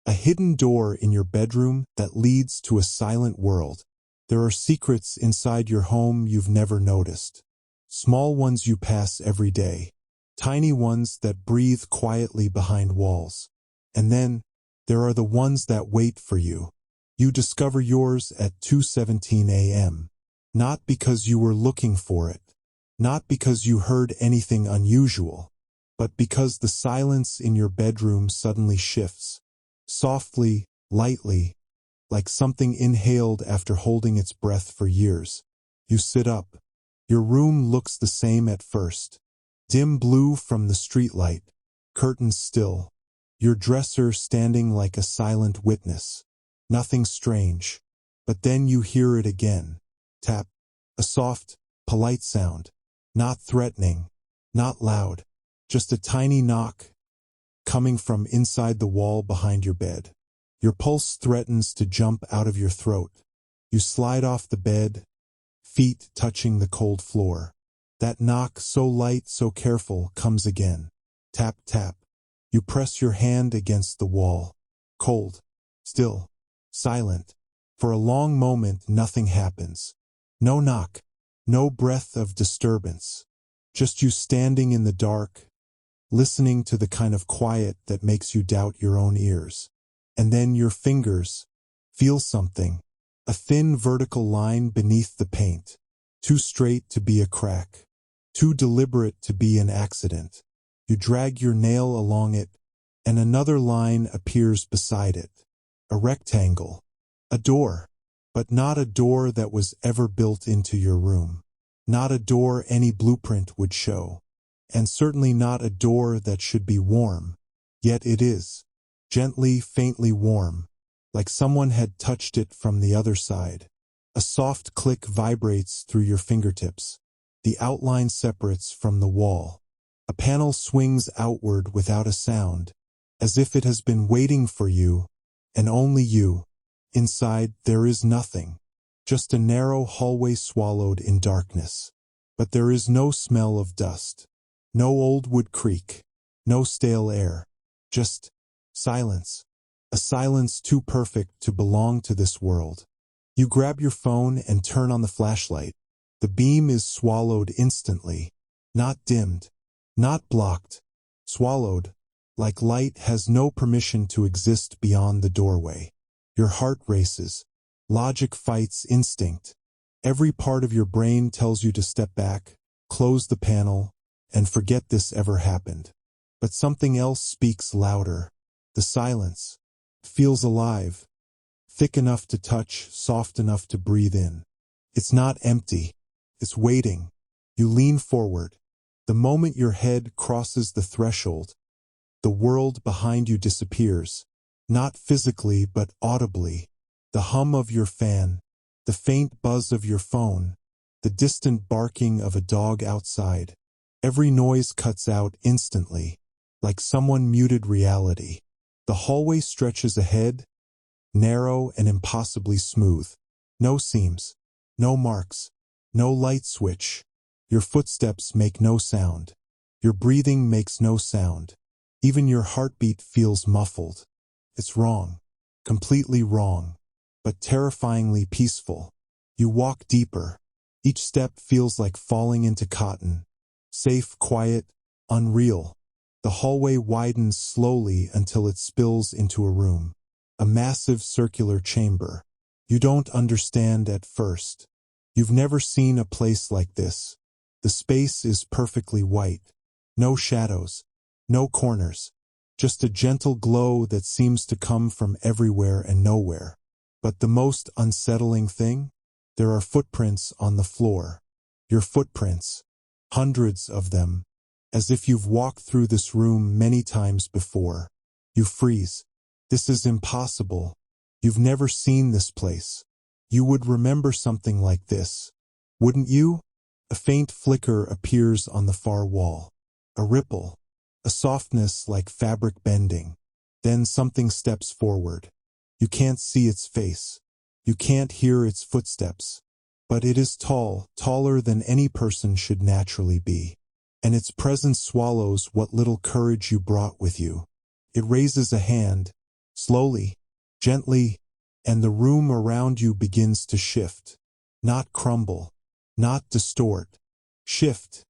A hidden door in your bedroom that leads to a silent world. There are secrets inside your home you've never noticed. Small ones you pass every day. Tiny ones that breathe quietly behind walls. And then, there are the ones that wait for you. You discover yours at 2:17 a.m. Not because you were looking for it. Not because you heard anything unusual. But because the silence in your bedroom suddenly shifts. Softly, lightly, like something inhaled after holding its breath for years. You sit up. Your room looks the same at first. Dim blue from the streetlight. Curtains still. Your dresser standing like a silent witness. Nothing strange. But then you hear it again. Tap. A soft, polite sound. Not threatening. Not loud. Just a tiny knock. Coming from inside the wall behind your bed. Your pulse threatens to jump out of your throat. You slide off the bed, feet touching the cold floor. That knock, so light, so careful, comes again. Tap, tap. You press your hand against the wall. Cold. Still. Silent. For a long moment, nothing happens. No knock. No breath of disturbance. Just you standing in the dark, listening to the kind of quiet that makes you doubt your own ears. And then your fingers feel something. A thin vertical line beneath the paint. Too straight to be a crack. Too deliberate to be an accident. You drag your nail along it, and another line appears beside it. A rectangle. A door. But not a door that was ever built into your room. Not a door any blueprint would show. And certainly not a door that should be warm. Yet it is. Gently, faintly warm. Like someone had touched it from the other side. A soft click vibrates through your fingertips. The outline separates from the wall. A panel swings outward without a sound, as if it has been waiting for you, and only you. Inside, there is nothing. Just a narrow hallway swallowed in darkness. But there is no smell of dust. No old wood creak. No stale air. Just silence. A silence too perfect to belong to this world. You grab your phone and turn on the flashlight. The beam is swallowed instantly. Not dimmed. Not blocked. Swallowed. Like light has no permission to exist beyond the doorway. Your heart races. Logic fights instinct. Every part of your brain tells you to step back, close the panel, and forget this ever happened. But something else speaks louder. The silence feels alive. Thick enough to touch, soft enough to breathe in. It's not empty. It's waiting. You lean forward. The moment your head crosses the threshold, the world behind you disappears. Not physically, but audibly. The hum of your fan, the faint buzz of your phone, the distant barking of a dog outside. Every noise cuts out instantly, like someone muted reality. The hallway stretches ahead, narrow and impossibly smooth. No seams, no marks, no light switch. Your footsteps make no sound. Your breathing makes no sound. Even your heartbeat feels muffled. It's wrong, completely wrong, but terrifyingly peaceful. You walk deeper. Each step feels like falling into cotton. Safe, quiet, unreal. The hallway widens slowly until it spills into a room. A massive circular chamber. You don't understand at first. You've never seen a place like this. The space is perfectly white. No shadows. No corners. Just a gentle glow that seems to come from everywhere and nowhere. But the most unsettling thing? There are footprints on the floor. Your footprints. Hundreds of them. As if you've walked through this room many times before. You freeze. This is impossible. You've never seen this place. You would remember something like this, wouldn't you? A faint flicker appears on the far wall. A ripple. A softness like fabric bending. Then something steps forward. You can't see its face. You can't hear its footsteps. But it is tall, taller than any person should naturally be. And its presence swallows what little courage you brought with you. It raises a hand, Slowly, gently, and the room around you begins to shift. Not crumble, not distort. Shift,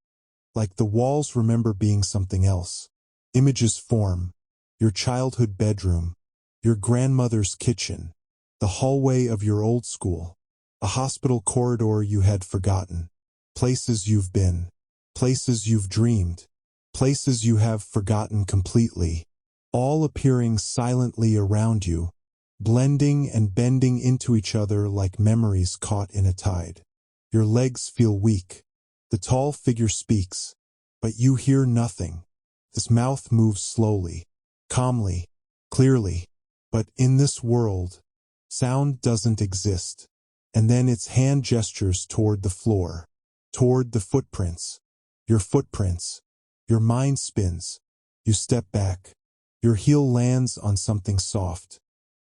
like the walls remember being something else. Images form. Your childhood bedroom, your grandmother's kitchen, the hallway of your old school, a hospital corridor you had forgotten, places you've been, places you've dreamed, places you have forgotten completely, all appearing silently around you, blending and bending into each other like memories caught in a tide. Your legs feel weak. The tall figure speaks, but you hear nothing. His mouth moves slowly, calmly, clearly, but in this world, sound doesn't exist. And then its hand gestures toward the floor, toward the footprints. Your footprints. Your mind spins. You step back. Your heel lands on something soft,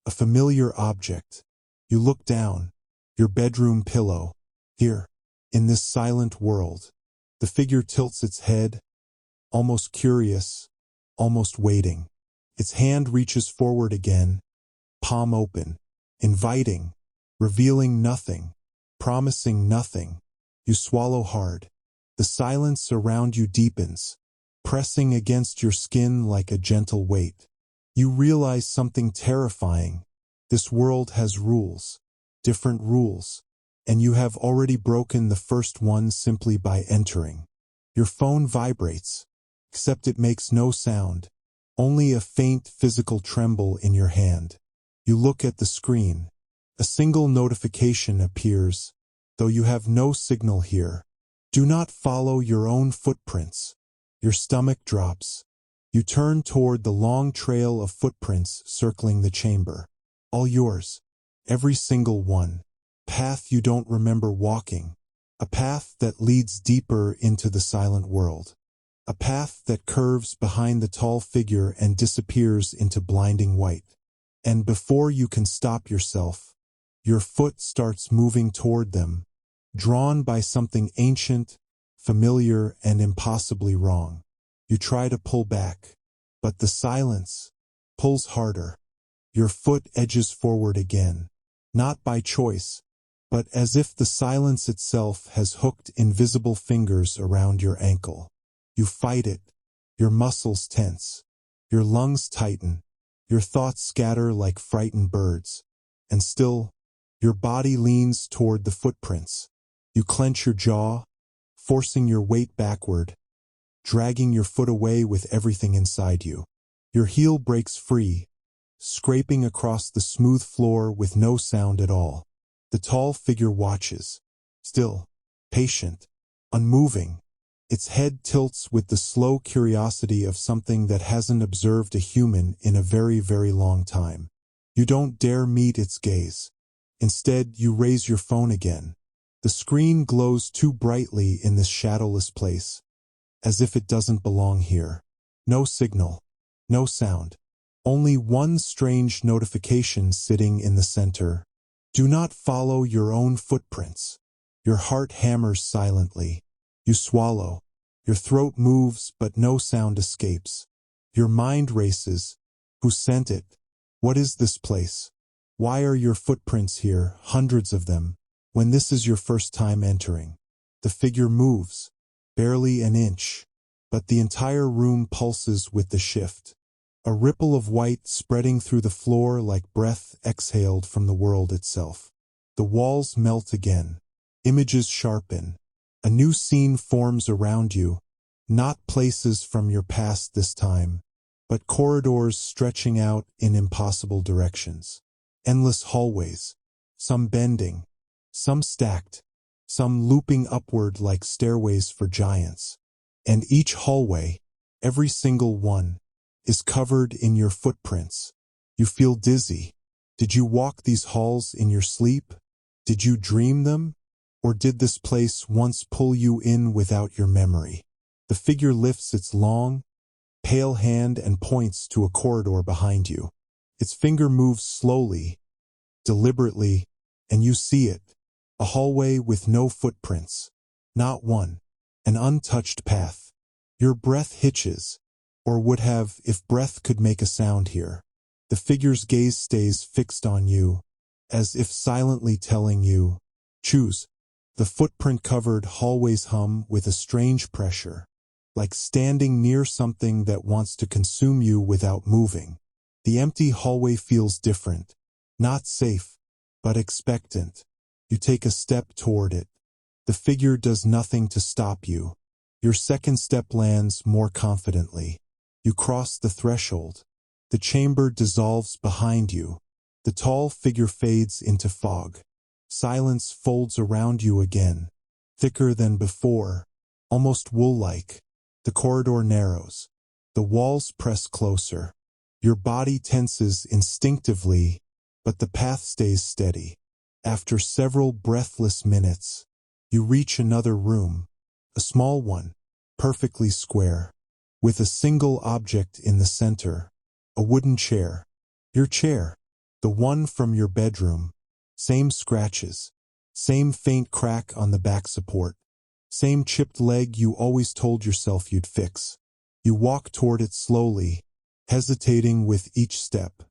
a familiar object. You look down. Your bedroom pillow. Here, in this silent world, the figure tilts its head, almost curious, almost waiting. Its hand reaches forward again, palm open, inviting, revealing nothing, promising nothing. You swallow hard. The silence around you deepens, pressing against your skin like a gentle weight. You realize something terrifying. This world has rules, different rules, and you have already broken the first one simply by entering. Your phone vibrates, except it makes no sound, only a faint physical tremble in your hand. You look at the screen. A single notification appears, though you have no signal here. Do not follow your own footprints. Your stomach drops. You turn toward the long trail of footprints circling the chamber. All yours. Every single one. Path you don't remember walking. A path that leads deeper into the silent world. A path that curves behind the tall figure and disappears into blinding white. And before you can stop yourself, your foot starts moving toward them, drawn by something ancient, familiar, and impossibly wrong. You try to pull back, but the silence pulls harder. Your foot edges forward again, not by choice, but as if the silence itself has hooked invisible fingers around your ankle. You fight it. Your muscles tense. Your lungs tighten. Your thoughts scatter like frightened birds. And still, your body leans toward the footprints. You clench your jaw, forcing your weight backward, dragging your foot away with everything inside you. Your heel breaks free, scraping across the smooth floor with no sound at all. The tall figure watches, still, patient, unmoving. Its head tilts with the slow curiosity of something that hasn't observed a human in a very, very long time. You don't dare meet its gaze. Instead, you raise your phone again. The screen glows too brightly in this shadowless place, as if it doesn't belong here. No signal, no sound, only one strange notification sitting in the center. Do not follow your own footprints. Your heart hammers silently. You swallow. Your throat moves, but no sound escapes. Your mind races. Who sent it? What is this place? Why are your footprints here, hundreds of them, when this is your first time entering? The figure moves, barely an inch, but the entire room pulses with the shift. A ripple of white spreading through the floor like breath exhaled from the world itself. The walls melt again. Images sharpen. A new scene forms around you, not places from your past this time, but corridors stretching out in impossible directions. Endless hallways, some bending, some stacked, some looping upward like stairways for giants. And each hallway, every single one, is covered in your footprints. You feel dizzy. Did you walk these halls in your sleep? Did you dream them? Or did this place once pull you in without your memory? The figure lifts its long, pale hand and points to a corridor behind you. Its finger moves slowly, deliberately, and you see it. A hallway with no footprints. Not one. An untouched path. Your breath hitches, or would have if breath could make a sound here. The figure's gaze stays fixed on you, as if silently telling you, choose. The footprint-covered hallways hum with a strange pressure, like standing near something that wants to consume you without moving. The empty hallway feels different, not safe, but expectant. You take a step toward it. The figure does nothing to stop you. Your second step lands more confidently. You cross the threshold. The chamber dissolves behind you. The tall figure fades into fog. Silence folds around you again, thicker than before, almost wool-like. The corridor narrows. The walls press closer. Your body tenses instinctively, but the path stays steady. After several breathless minutes, you reach another room, a small one, perfectly square, with a single object in the center, a wooden chair. Your chair, the one from your bedroom. Same scratches, same faint crack on the back support, same chipped leg you always told yourself you'd fix. You walk toward it slowly, hesitating with each step.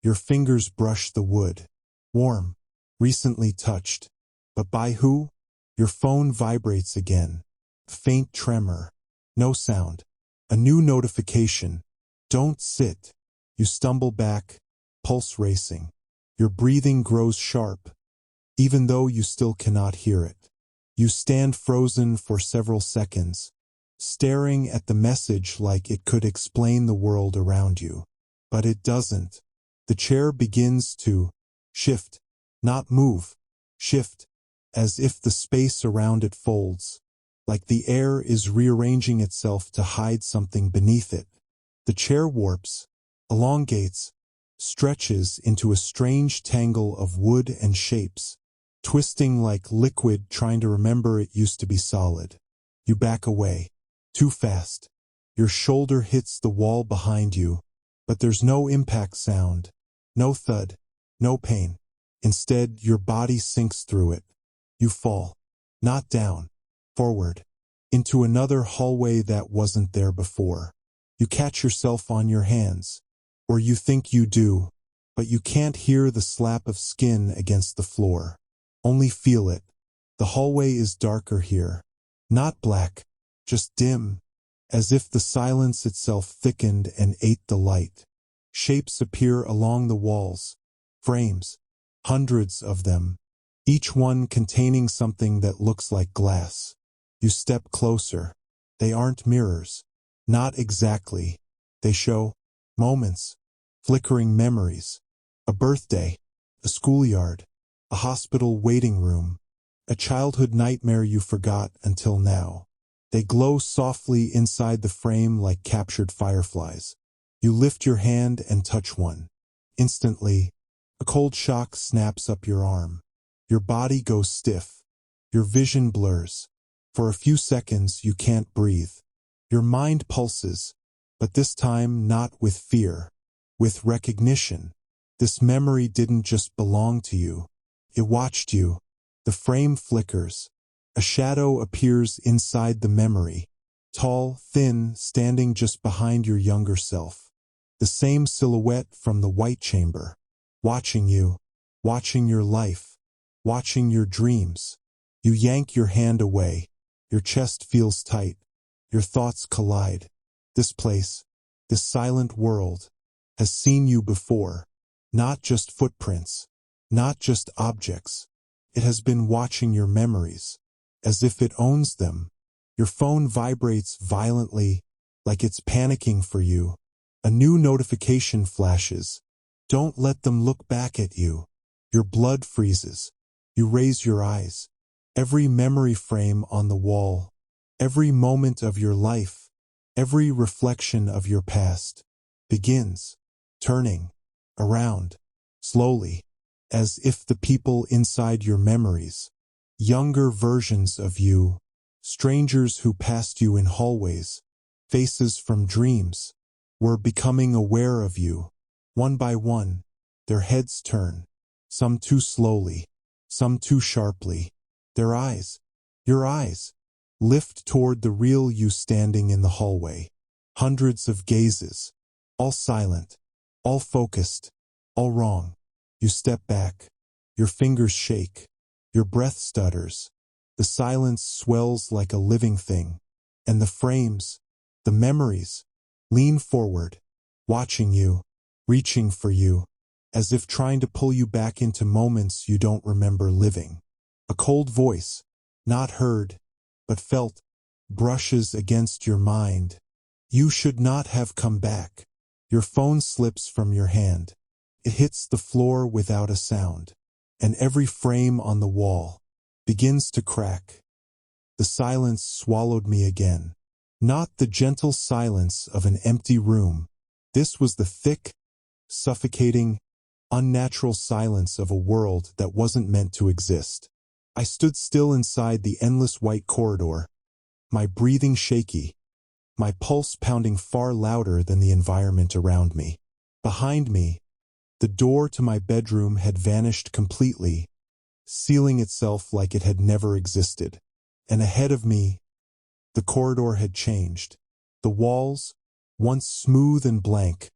Your fingers brush the wood. Warm, recently touched. But by who? Your phone vibrates again. Faint tremor. No sound. A new notification. Don't sit. You stumble back, pulse racing. Your breathing grows sharp, even though you still cannot hear it. You stand frozen for several seconds, staring at the message like it could explain the world around you. But it doesn't. The chair begins to shift, not move, shift, as if the space around it folds, like the air is rearranging itself to hide something beneath it. The chair warps, elongates, stretches into a strange tangle of wood and shapes, twisting like liquid trying to remember it used to be solid. You back away, too fast. Your shoulder hits the wall behind you, but there's no impact sound, no thud, no pain. Instead, your body sinks through it. You fall, not down, forward, into another hallway that wasn't there before. You catch yourself on your hands. Or you think you do, but you can't hear the slap of skin against the floor. Only feel it. The hallway is darker here. Not black, just dim, as if the silence itself thickened and ate the light. Shapes appear along the walls. Frames. Hundreds of them. Each one containing something that looks like glass. You step closer. They aren't mirrors. Not exactly. They show moments. Flickering memories, a birthday, a schoolyard, a hospital waiting room, a childhood nightmare you forgot until now. They glow softly inside the frame like captured fireflies. You lift your hand and touch one. Instantly, a cold shock snaps up your arm. Your body goes stiff. Your vision blurs. For a few seconds, you can't breathe. Your mind pulses, but this time not with fear. With recognition. This memory didn't just belong to you. It watched you. The frame flickers. A shadow appears inside the memory. Tall, thin, standing just behind your younger self. The same silhouette from the white chamber. Watching you. Watching your life. Watching your dreams. You yank your hand away. Your chest feels tight. Your thoughts collide. This place. This silent world. Has seen you before, not just footprints, not just objects. It has been watching your memories, as if it owns them. Your phone vibrates violently, like it's panicking for you. A new notification flashes. Don't let them look back at you. Your blood freezes. You raise your eyes. Every memory frame on the wall, every moment of your life, every reflection of your past, begins. Turning around, slowly, as if the people inside your memories, younger versions of you, strangers who passed you in hallways, faces from dreams, were becoming aware of you. One by one, their heads turn, some too slowly, some too sharply. Their eyes, your eyes, lift toward the real you standing in the hallway. Hundreds of gazes, all silent. all focused, all wrong. You step back. Your fingers shake. Your breath stutters. The silence swells like a living thing. And the frames, the memories, lean forward, watching you, reaching for you, as if trying to pull you back into moments you don't remember living. A cold voice, not heard, but felt, brushes against your mind. You should not have come back. Your phone slips from your hand. It hits the floor without a sound, and every frame on the wall begins to crack. The silence swallowed me again. Not the gentle silence of an empty room. This was the thick, suffocating, unnatural silence of a world that wasn't meant to exist. I stood still inside the endless white corridor, my breathing shaky, my pulse pounding far louder than the environment around me. Behind me, the door to my bedroom had vanished completely, sealing itself like it had never existed. And ahead of me, the corridor had changed. The walls, once smooth and blank,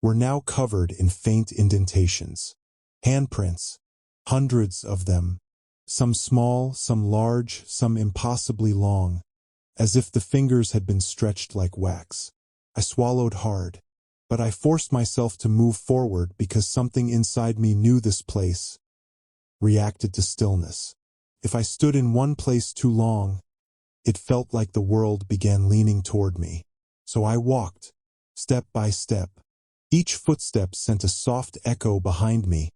were now covered in faint indentations. Handprints, hundreds of them, some small, some large, some impossibly long, as if the fingers had been stretched like wax. I swallowed hard, but I forced myself to move forward because something inside me knew this place reacted to stillness. If I stood in one place too long, it felt like the world began leaning toward me. So I walked, step by step. Each footstep sent a soft echo behind me,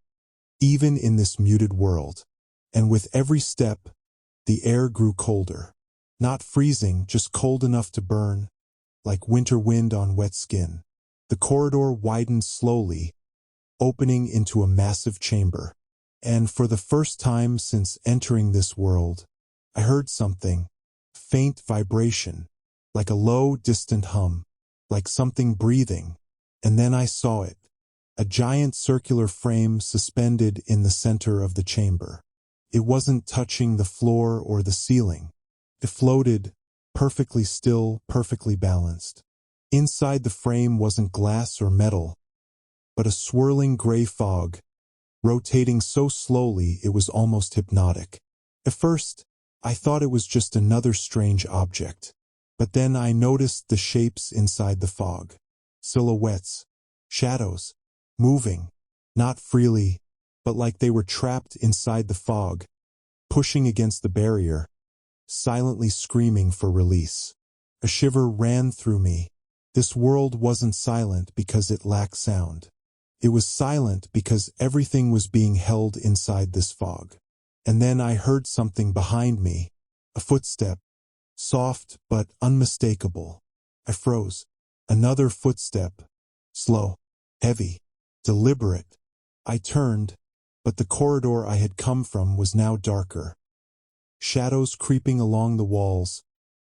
even in this muted world. And with every step, the air grew colder. Not freezing, just cold enough to burn, like winter wind on wet skin. The corridor widened slowly, opening into a massive chamber. And for the first time since entering this world, I heard something, faint vibration, like a low, distant hum, like something breathing. And then I saw it, a giant circular frame suspended in the center of the chamber. It wasn't touching the floor or the ceiling. It floated, perfectly still, perfectly balanced. Inside the frame wasn't glass or metal, but a swirling gray fog, rotating so slowly it was almost hypnotic. At first, I thought it was just another strange object. But then I noticed the shapes inside the fog. Silhouettes, shadows, moving, not freely, but like they were trapped inside the fog, pushing against the barrier, silently screaming for release. A shiver ran through me. This world wasn't silent because it lacked sound. It was silent because everything was being held inside this fog. And then I heard something behind me, a footstep, soft but unmistakable. I froze. Another footstep, slow, heavy, deliberate. I turned, but the corridor I had come from was now darker. Shadows creeping along the walls,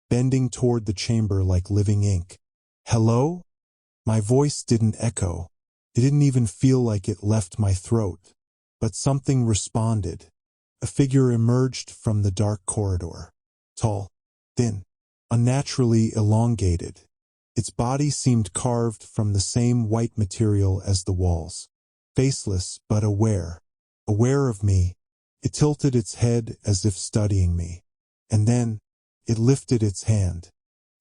bending toward the chamber like living ink. Hello? My voice didn't echo. It didn't even feel like it left my throat. But something responded. A figure emerged from the dark corridor. Tall, thin, unnaturally elongated. Its body seemed carved from the same white material as the walls. Faceless but aware. Aware of me, it tilted its head as if studying me. And then, it lifted its hand.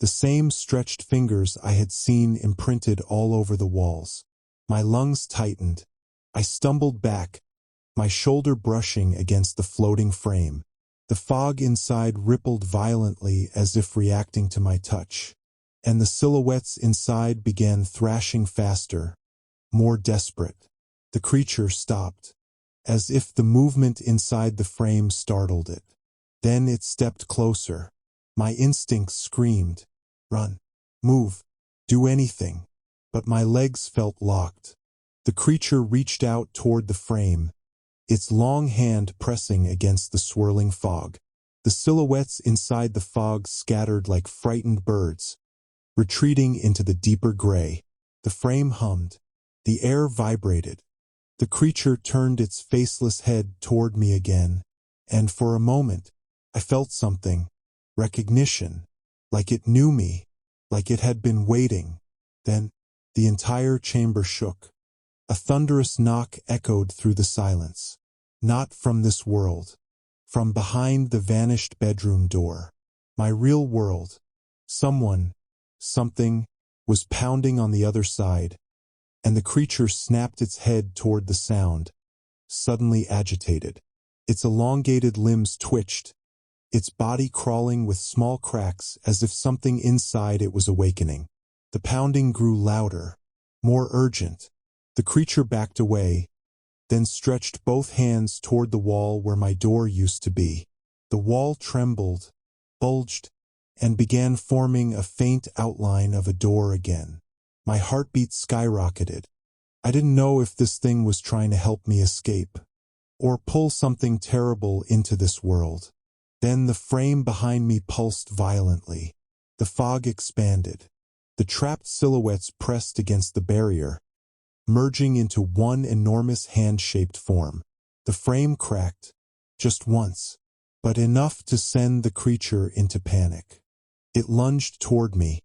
The same stretched fingers I had seen imprinted all over the walls. My lungs tightened. I stumbled back, my shoulder brushing against the floating frame. The fog inside rippled violently as if reacting to my touch. And the silhouettes inside began thrashing faster, more desperate. The creature stopped, as if the movement inside the frame startled it. Then it stepped closer. My instincts screamed, run, move, do anything. But my legs felt locked. The creature reached out toward the frame, its long hand pressing against the swirling fog. The silhouettes inside the fog scattered like frightened birds, retreating into the deeper gray. The frame hummed. The air vibrated. The creature turned its faceless head toward me again, and for a moment, I felt something, recognition, like it knew me, like it had been waiting. Then, the entire chamber shook. A thunderous knock echoed through the silence. Not from this world. From behind the vanished bedroom door. My real world. Someone, something, was pounding on the other side, and the creature snapped its head toward the sound, suddenly agitated. Its elongated limbs twitched, its body crawling with small cracks as if something inside it was awakening. The pounding grew louder, more urgent. The creature backed away, then stretched both hands toward the wall where my door used to be. The wall trembled, bulged, and began forming a faint outline of a door again. My heartbeat skyrocketed. I didn't know if this thing was trying to help me escape, or pull something terrible into this world. Then the frame behind me pulsed violently. The fog expanded. The trapped silhouettes pressed against the barrier, merging into one enormous hand-shaped form. The frame cracked, just once, but enough to send the creature into panic. It lunged toward me,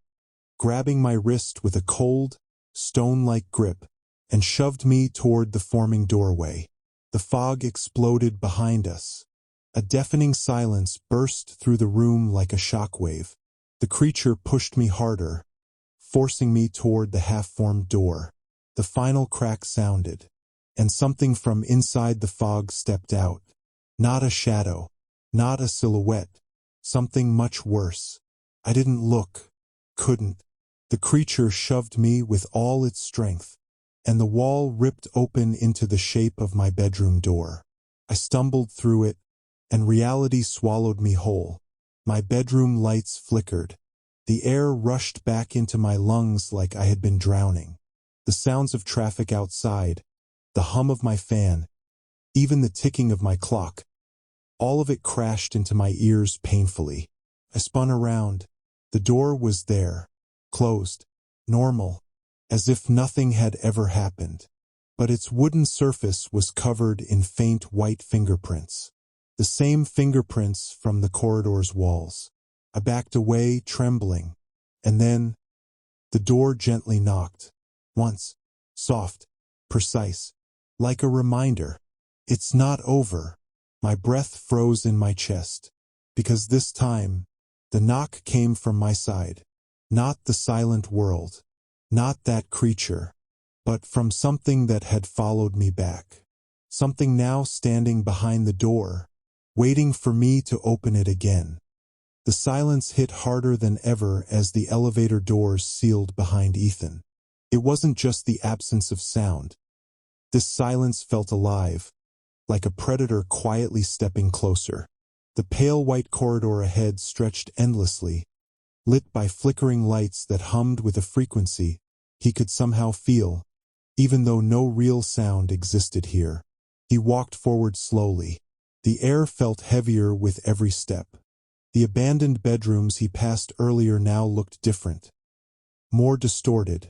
grabbing my wrist with a cold, stone-like grip, and shoved me toward the forming doorway. The fog exploded behind us. A deafening silence burst through the room like a shockwave. The creature pushed me harder, forcing me toward the half-formed door. The final crack sounded, and something from inside the fog stepped out. Not a shadow, not a silhouette, something much worse. I didn't look, couldn't. The creature shoved me with all its strength, and the wall ripped open into the shape of my bedroom door. I stumbled through it, and reality swallowed me whole. My bedroom lights flickered. The air rushed back into my lungs like I had been drowning. The sounds of traffic outside, the hum of my fan, even the ticking of my clock, all of it crashed into my ears painfully. I spun around. The door was there, closed, normal, as if nothing had ever happened. But its wooden surface was covered in faint white fingerprints. The same fingerprints from the corridor's walls. I backed away, trembling, and then the door gently knocked. Once, soft, precise, like a reminder. It's not over. My breath froze in my chest, because this time, the knock came from my side. Not the silent world, not that creature, but from something that had followed me back. Something now standing behind the door, waiting for me to open it again. The silence hit harder than ever as the elevator doors sealed behind Ethan. It wasn't just the absence of sound. This silence felt alive, like a predator quietly stepping closer. The pale white corridor ahead stretched endlessly, lit by flickering lights that hummed with a frequency he could somehow feel, even though no real sound existed here. He walked forward slowly. The air felt heavier with every step. The abandoned bedrooms he passed earlier now looked different, more distorted,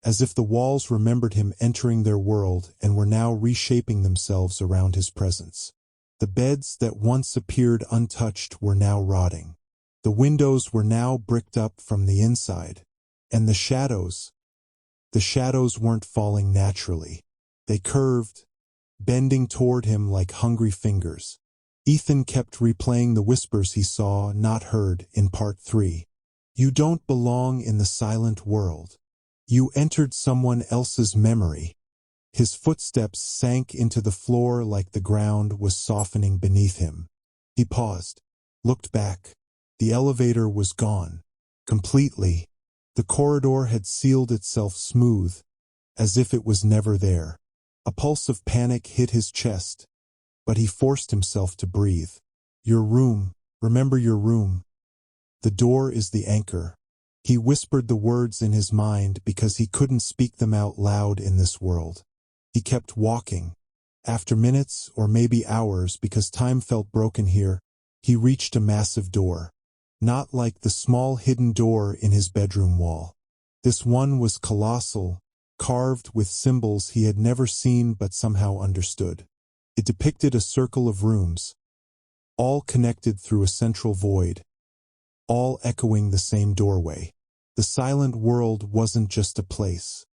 as if the walls remembered him entering their world and were now reshaping themselves around his presence. The beds that once appeared untouched were now rotting. The windows were now bricked up from the inside. And the shadows weren't falling naturally. They curved, bending toward him like hungry fingers. Ethan kept replaying the whispers he saw, not heard, in part 3. You don't belong in the silent world. You entered someone else's memory. His footsteps sank into the floor like the ground was softening beneath him. He paused, looked back. The elevator was gone. Completely. The corridor had sealed itself smooth, as if it was never there. A pulse of panic hit his chest, but he forced himself to breathe. Your room, remember your room. The door is the anchor. He whispered the words in his mind because he couldn't speak them out loud in this world. He kept walking. After minutes, or maybe hours, because time felt broken here, he reached a massive door. Not like the small hidden door in his bedroom wall. This one was colossal, carved with symbols he had never seen but somehow understood. It depicted a circle of rooms, all connected through a central void, all echoing the same doorway. The silent world wasn't just a place.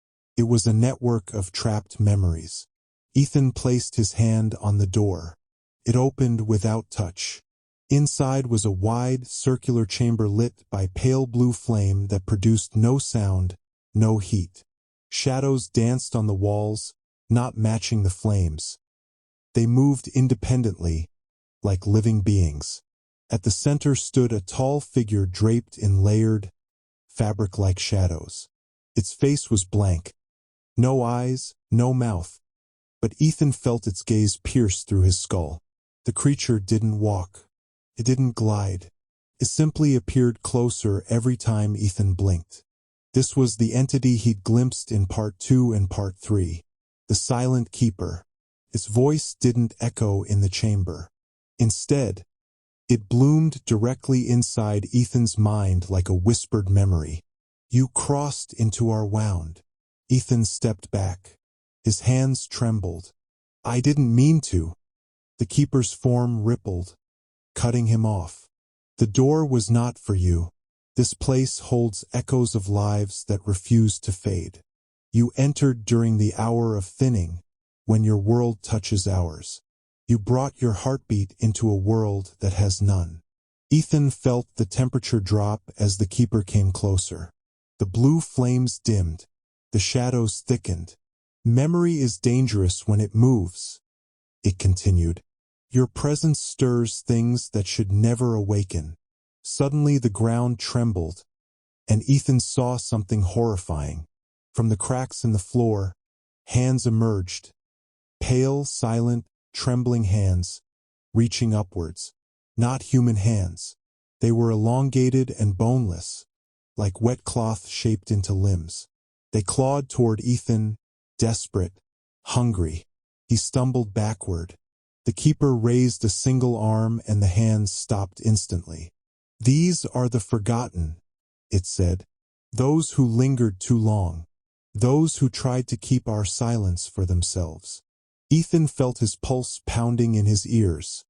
It was a network of trapped memories. Ethan placed his hand on the door. It opened without touch. Inside was a wide, circular chamber lit by pale blue flame that produced no sound, no heat. Shadows danced on the walls, not matching the flames. They moved independently, like living beings. At the center stood a tall figure draped in layered, fabric-like shadows. Its face was blank. No eyes, no mouth. But Ethan felt its gaze pierce through his skull. The creature didn't walk. It didn't glide. It simply appeared closer every time Ethan blinked. This was the entity he'd glimpsed in Part 2 and Part 3. The Silent Keeper. Its voice didn't echo in the chamber. Instead, it bloomed directly inside Ethan's mind like a whispered memory. You crossed into our wound. Ethan stepped back. His hands trembled. I didn't mean to. The keeper's form rippled, cutting him off. The door was not for you. This place holds echoes of lives that refuse to fade. You entered during the hour of thinning, when your world touches ours. You brought your heartbeat into a world that has none. Ethan felt the temperature drop as the keeper came closer. The blue flames dimmed. The shadows thickened. Memory is dangerous when it moves, it continued. Your presence stirs things that should never awaken. Suddenly the ground trembled, and Ethan saw something horrifying. From the cracks in the floor, hands emerged. Pale, silent, trembling hands, reaching upwards. Not human hands. They were elongated and boneless, like wet cloth shaped into limbs. They clawed toward Ethan, desperate, hungry. He stumbled backward. The keeper raised a single arm and the hands stopped instantly. These are the forgotten, it said. Those who lingered too long. Those who tried to keep our silence for themselves. Ethan felt his pulse pounding in his ears.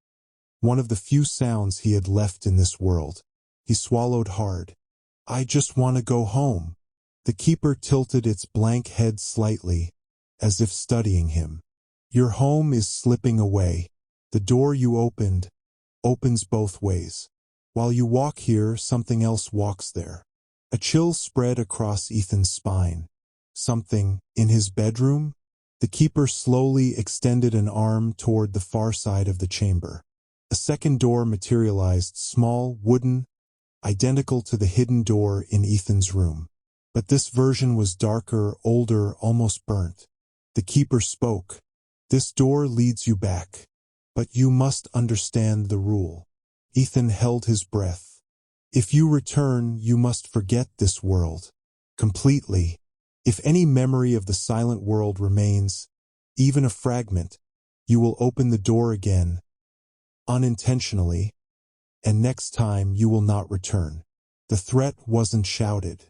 One of the few sounds he had left in this world. He swallowed hard. I just want to go home. The keeper tilted its blank head slightly, as if studying him. Your home is slipping away. The door you opened opens both ways. While you walk here, something else walks there. A chill spread across Ethan's spine. Something in his bedroom? The keeper slowly extended an arm toward the far side of the chamber. A second door materialized, small, wooden, identical to the hidden door in Ethan's room. But this version was darker, older, almost burnt. The keeper spoke. This door leads you back, but you must understand the rule. Ethan held his breath. If you return, you must forget this world. Completely. If any memory of the silent world remains, even a fragment, you will open the door again, unintentionally, and next time you will not return. The threat wasn't shouted.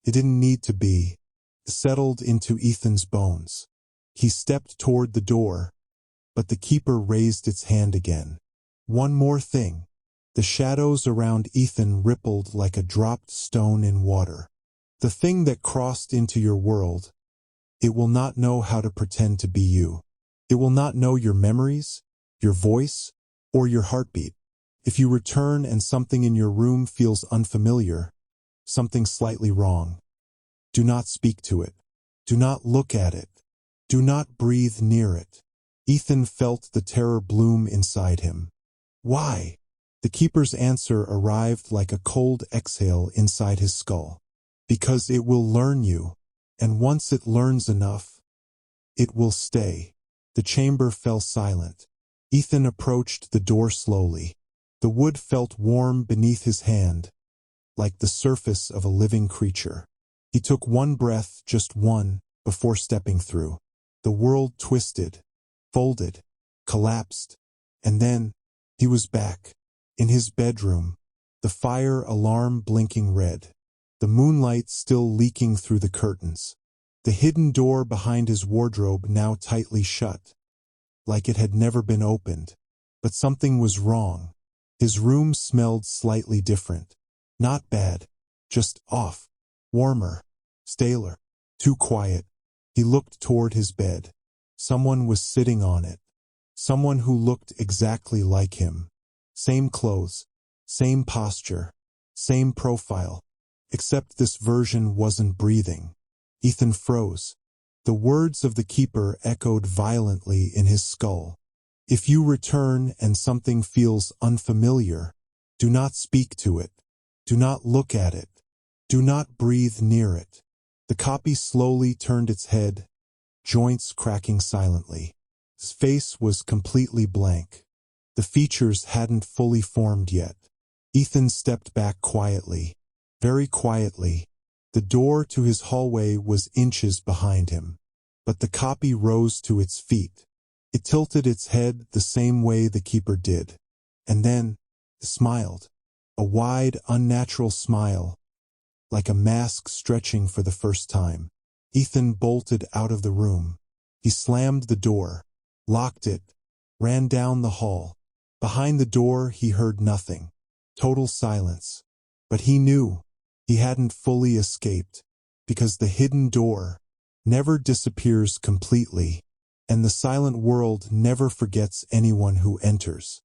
It didn't need to be. It settled into Ethan's bones. He stepped toward the door, but the keeper raised its hand again. One more thing. The shadows around Ethan rippled like a dropped stone in water. The thing that crossed into your world, it will not know how to pretend to be you. It will not know your memories, your voice, or your heartbeat. If you return and something in your room feels unfamiliar, something slightly wrong, do not speak to it. Do not look at it. Do not breathe near it. Ethan felt the terror bloom inside him. Why? The keeper's answer arrived like a cold exhale inside his skull. Because it will learn you, and once it learns enough, it will stay. The chamber fell silent. Ethan approached the door slowly. The wood felt warm beneath his hand, like the surface of a living creature. He took one breath, just one, before stepping through. The world twisted, folded, collapsed, and then he was back, in his bedroom, the fire alarm blinking red, the moonlight still leaking through the curtains, the hidden door behind his wardrobe now tightly shut, like it had never been opened. But something was wrong. His room smelled slightly different. Not bad, just off, warmer, staler, too quiet. He looked toward his bed. Someone was sitting on it. Someone who looked exactly like him. Same clothes, same posture, same profile, except this version wasn't breathing. Ethan froze. The words of the keeper echoed violently in his skull. If you return and something feels unfamiliar, do not speak to it. Do not look at it. Do not breathe near it. The copy slowly turned its head, joints cracking silently. His face was completely blank. The features hadn't fully formed yet. Ethan stepped back quietly, very quietly. The door to his hallway was inches behind him. But the copy rose to its feet. It tilted its head the same way the keeper did. And then, it smiled. A wide, unnatural smile, like a mask stretching for the first time. Ethan bolted out of the room. He slammed the door, locked it, ran down the hall. Behind the door he heard nothing. Total silence. But he knew he hadn't fully escaped, because the hidden door never disappears completely, and the silent world never forgets anyone who enters.